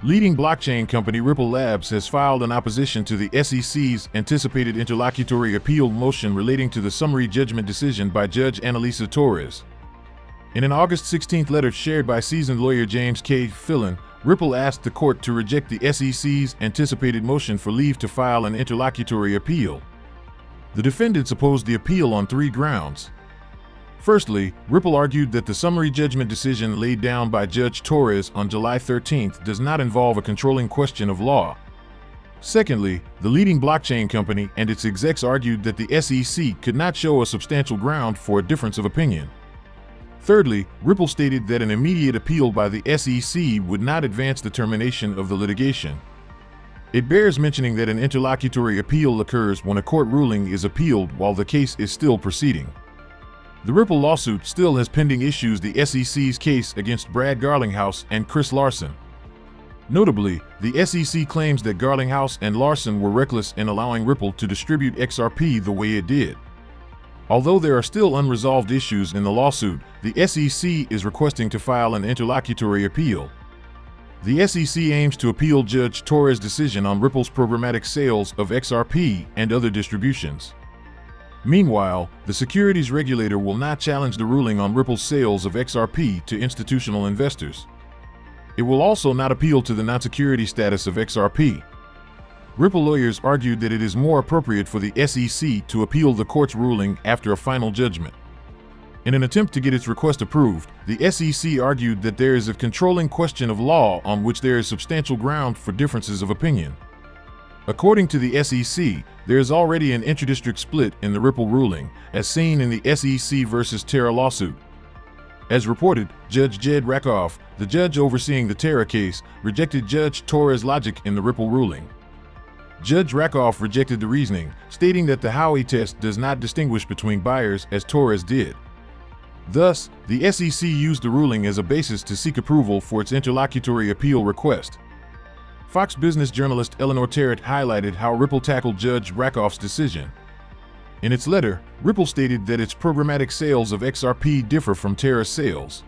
Leading blockchain company Ripple Labs has filed an opposition to the SEC's anticipated interlocutory appeal motion relating to the summary judgment decision by Judge Analisa Torres. In an August 16 letter shared by seasoned lawyer James K. Fillon, Ripple asked the court to reject the SEC's anticipated motion for leave to file an interlocutory appeal. The defendants opposed the appeal on 3 grounds. Firstly, Ripple argued that the summary judgment decision laid down by Judge Torres on July 13 does not involve a controlling question of law. Secondly, the leading blockchain company and its execs argued that the SEC could not show a substantial ground for a difference of opinion. Thirdly, Ripple stated that an immediate appeal by the SEC would not advance the termination of the litigation. It bears mentioning that an interlocutory appeal occurs when a court ruling is appealed while the case is still proceeding. The Ripple lawsuit still has pending issues: the SEC's case against Brad Garlinghouse and Chris Larson. Notably, the SEC claims that Garlinghouse and Larson were reckless in allowing Ripple to distribute XRP the way it did. Although there are still unresolved issues in the lawsuit, the SEC is requesting to file an interlocutory appeal. The SEC aims to appeal Judge Torres' decision on Ripple's programmatic sales of XRP and other distributions. Meanwhile, the securities regulator will not challenge the ruling on Ripple's sales of XRP to institutional investors. It will also not appeal to the non-security status of XRP. Ripple lawyers argued that it is more appropriate for the SEC to appeal the court's ruling after a final judgment. In an attempt to get its request approved, the SEC argued that there is a controlling question of law on which there is substantial ground for differences of opinion. According to the SEC, there is already an interdistrict split in the Ripple ruling, as seen in the SEC versus Terra lawsuit. As reported, Judge Jed Rakoff, the judge overseeing the Terra case, rejected Judge Torres' logic in the Ripple ruling. Judge Rakoff rejected the reasoning, stating that the Howey test does not distinguish between buyers as Torres did. Thus, the SEC used the ruling as a basis to seek approval for its interlocutory appeal request. Fox Business journalist Eleanor Terrett highlighted how Ripple tackled Judge Rakoff's decision. In its letter, Ripple stated that its programmatic sales of XRP differ from Terra's sales.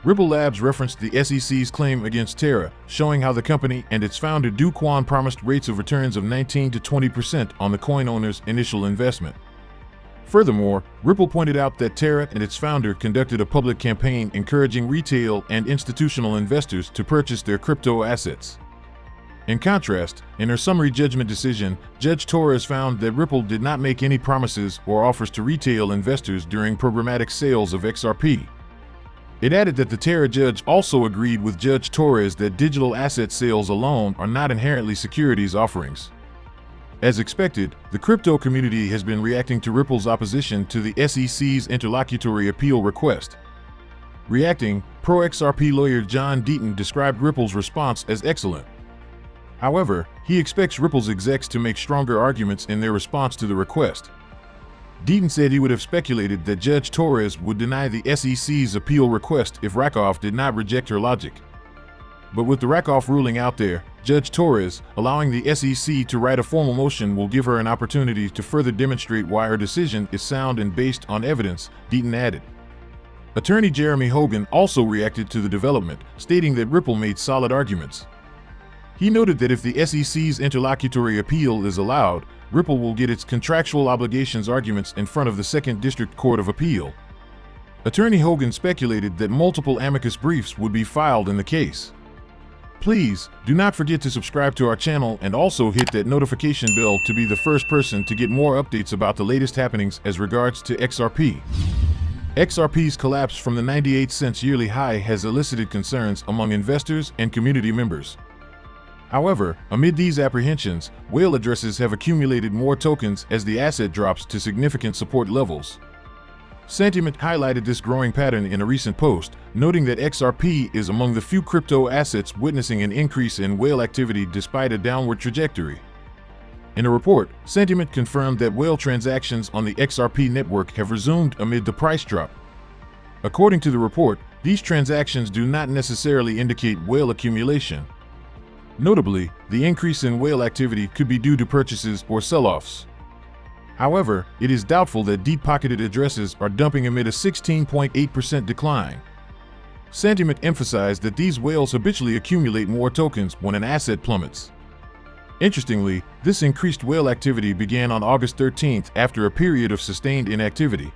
Ripple Labs referenced the SEC's claim against Terra, showing how the company and its founder Do Kwon promised rates of returns of 19 to 20% on the coin owner's initial investment. Furthermore, Ripple pointed out that Terra and its founder conducted a public campaign encouraging retail and institutional investors to purchase their crypto assets. In contrast, in her summary judgment decision, Judge Torres found that Ripple did not make any promises or offers to retail investors during programmatic sales of XRP. It added that the Terra judge also agreed with Judge Torres that digital asset sales alone are not inherently securities offerings. As expected, the crypto community has been reacting to Ripple's opposition to the SEC's interlocutory appeal request. Reacting, pro-XRP lawyer John Deaton described Ripple's response as excellent. However, he expects Ripple's execs to make stronger arguments in their response to the request. Deaton said he would have speculated that Judge Torres would deny the SEC's appeal request if Rakoff did not reject her logic. But with the Rakoff ruling out there, Judge Torres, allowing the SEC to write a formal motion will give her an opportunity to further demonstrate why her decision is sound and based on evidence, Deaton added. Attorney Jeremy Hogan also reacted to the development, stating that Ripple made solid arguments. He noted that if the SEC's interlocutory appeal is allowed, Ripple will get its contractual obligations arguments in front of the Second District Court of Appeal. Attorney Hogan speculated that multiple amicus briefs would be filed in the case. Please, do not forget to subscribe to our channel and also hit that notification bell to be the first person to get more updates about the latest happenings as regards to XRP. XRP's collapse from the 98-cent yearly high has elicited concerns among investors and community members. However, amid these apprehensions, whale addresses have accumulated more tokens as the asset drops to significant support levels. Sentiment highlighted this growing pattern in a recent post, noting that XRP is among the few crypto assets witnessing an increase in whale activity despite a downward trajectory. In a report, Sentiment confirmed that whale transactions on the XRP network have resumed amid the price drop. According to the report, these transactions do not necessarily indicate whale accumulation. Notably, the increase in whale activity could be due to purchases or sell-offs. However, it is doubtful that deep-pocketed addresses are dumping amid a 16.8% decline. Sentiment emphasized that these whales habitually accumulate more tokens when an asset plummets. Interestingly, this increased whale activity began on August 13th after a period of sustained inactivity.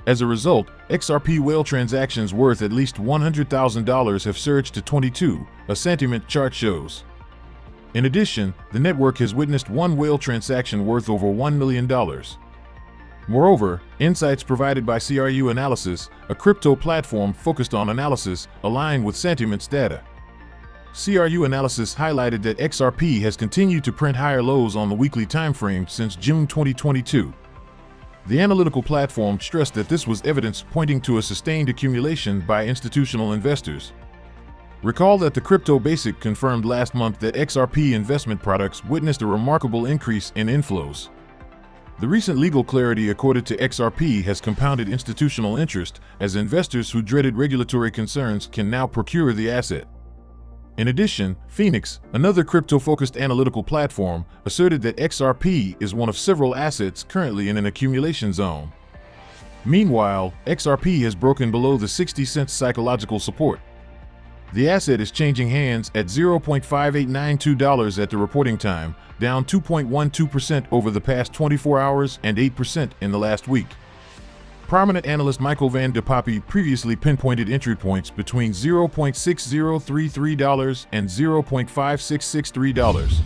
As a result, XRP whale transactions worth at least $100,000 have surged to 22, a sentiment chart shows. In addition, the network has witnessed one whale transaction worth over $1 million. Moreover, insights provided by CRU Analysis, a crypto platform focused on analysis, align with Sentiment's data. CRU Analysis highlighted that XRP has continued to print higher lows on the weekly timeframe since June 2022. The analytical platform stressed that this was evidence pointing to a sustained accumulation by institutional investors. Recall that the Crypto Basic confirmed last month that XRP investment products witnessed a remarkable increase in inflows. The recent legal clarity accorded to XRP has compounded institutional interest, as investors who dreaded regulatory concerns can now procure the asset. In addition, Phoenix, another crypto-focused analytical platform, asserted that XRP is one of several assets currently in an accumulation zone. Meanwhile, XRP has broken below the 60-cent psychological support. The asset is changing hands at $0.5892 at the reporting time, down 2.12% over the past 24 hours and 8% in the last week. Prominent analyst Michael Van de Poppy previously pinpointed entry points between $0.6033 and $0.5663.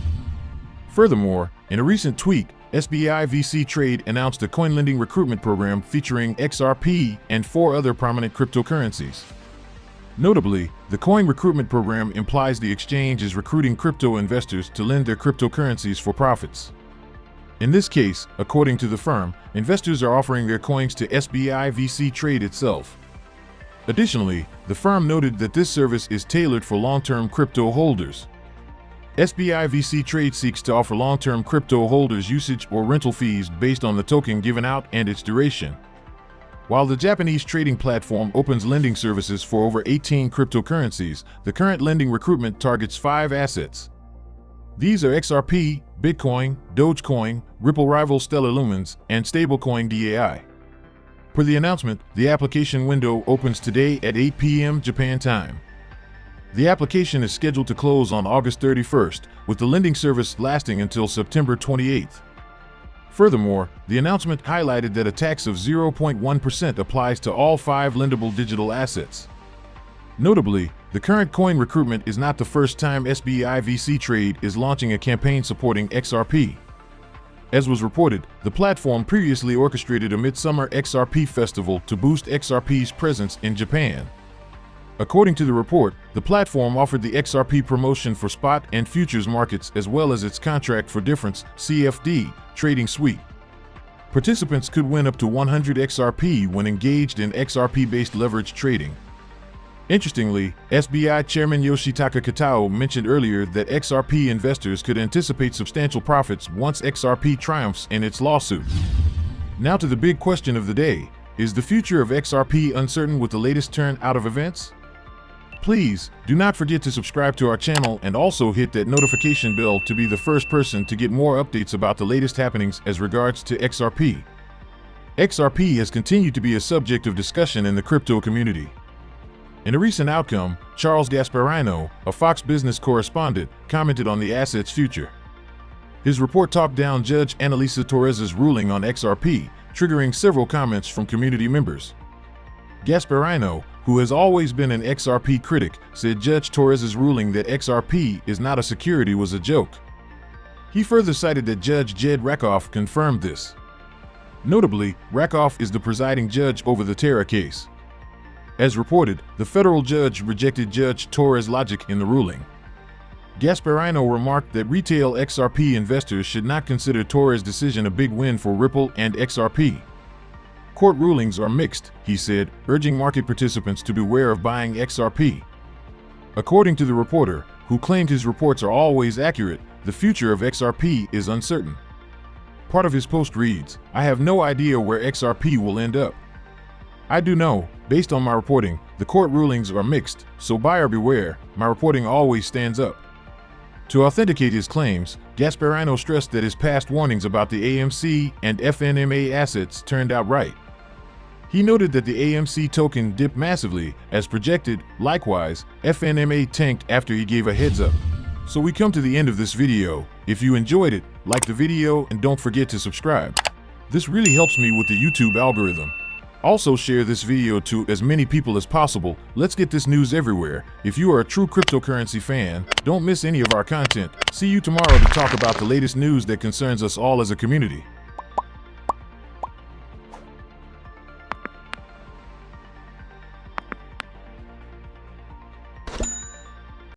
Furthermore, in a recent tweet, SBI VC Trade announced a coin lending recruitment program featuring XRP and 4 other prominent cryptocurrencies. Notably, the coin recruitment program implies the exchange is recruiting crypto investors to lend their cryptocurrencies for profits. In this case, according to the firm, investors are offering their coins to SBI VC Trade itself. Additionally, the firm noted that this service is tailored for long-term crypto holders. SBI VC Trade seeks to offer long-term crypto holders usage or rental fees based on the token given out and its duration. While the Japanese trading platform opens lending services for over 18 cryptocurrencies, the current lending recruitment targets 5 assets. These are XRP, Bitcoin, Dogecoin, Ripple rival Stellar Lumens, and stablecoin DAI. Per the announcement, the application window opens today at 8 p.m. Japan time. The application is scheduled to close on August 31st, with the lending service lasting until September 28th. Furthermore, the announcement highlighted that a tax of 0.1% applies to all 5 lendable digital assets. Notably, the current coin recruitment is not the first time SBI VC Trade is launching a campaign supporting XRP. As was reported, the platform previously orchestrated a midsummer XRP festival to boost XRP's presence in Japan. According to the report, the platform offered the XRP promotion for spot and futures markets as well as its contract for difference (CFD) trading suite. Participants could win up to 100 XRP when engaged in XRP-based leverage trading. Interestingly, SBI Chairman Yoshitaka Kitao mentioned earlier that XRP investors could anticipate substantial profits once XRP triumphs in its lawsuit. Now to the big question of the day: is the future of XRP uncertain with the latest turn out of events? Please do not forget to subscribe to our channel and also hit that notification bell to be the first person to get more updates about the latest happenings as regards to XRP. XRP has continued to be a subject of discussion in the crypto community. In a recent outcome, Charles Gasparino, a Fox Business correspondent, commented on the asset's future. His report talked down Judge Annalisa Torres's ruling on XRP, triggering several comments from community members. Gasparino, who has always been an XRP critic, said Judge Torres's ruling that XRP is not a security was a joke. He further cited that Judge Jed Rakoff confirmed this. Notably, Rakoff is the presiding judge over the Terra case. As reported, the federal judge rejected Judge Torres' logic in the ruling. Gasparino remarked that retail XRP investors should not consider Torres' decision a big win for Ripple and XRP. Court rulings are mixed, he said, urging market participants to beware of buying XRP. According to the reporter, who claimed his reports are always accurate, the future of XRP is uncertain. Part of his post reads, "I have no idea where XRP will end up. I do know, based on my reporting, the court rulings are mixed, so buyer beware, my reporting always stands up." To authenticate his claims, Gasparino stressed that his past warnings about the AMC and FNMA assets turned out right. He noted that the AMC token dipped massively, as projected. Likewise, FNMA tanked after he gave a heads up. So we come to the end of this video. If you enjoyed it, like the video and don't forget to subscribe. This really helps me with the YouTube algorithm. Also share this video to as many people as possible. Let's get this news everywhere. If you are a true cryptocurrency fan, don't miss any of our content. See you tomorrow to talk about the latest news that concerns us all as a community.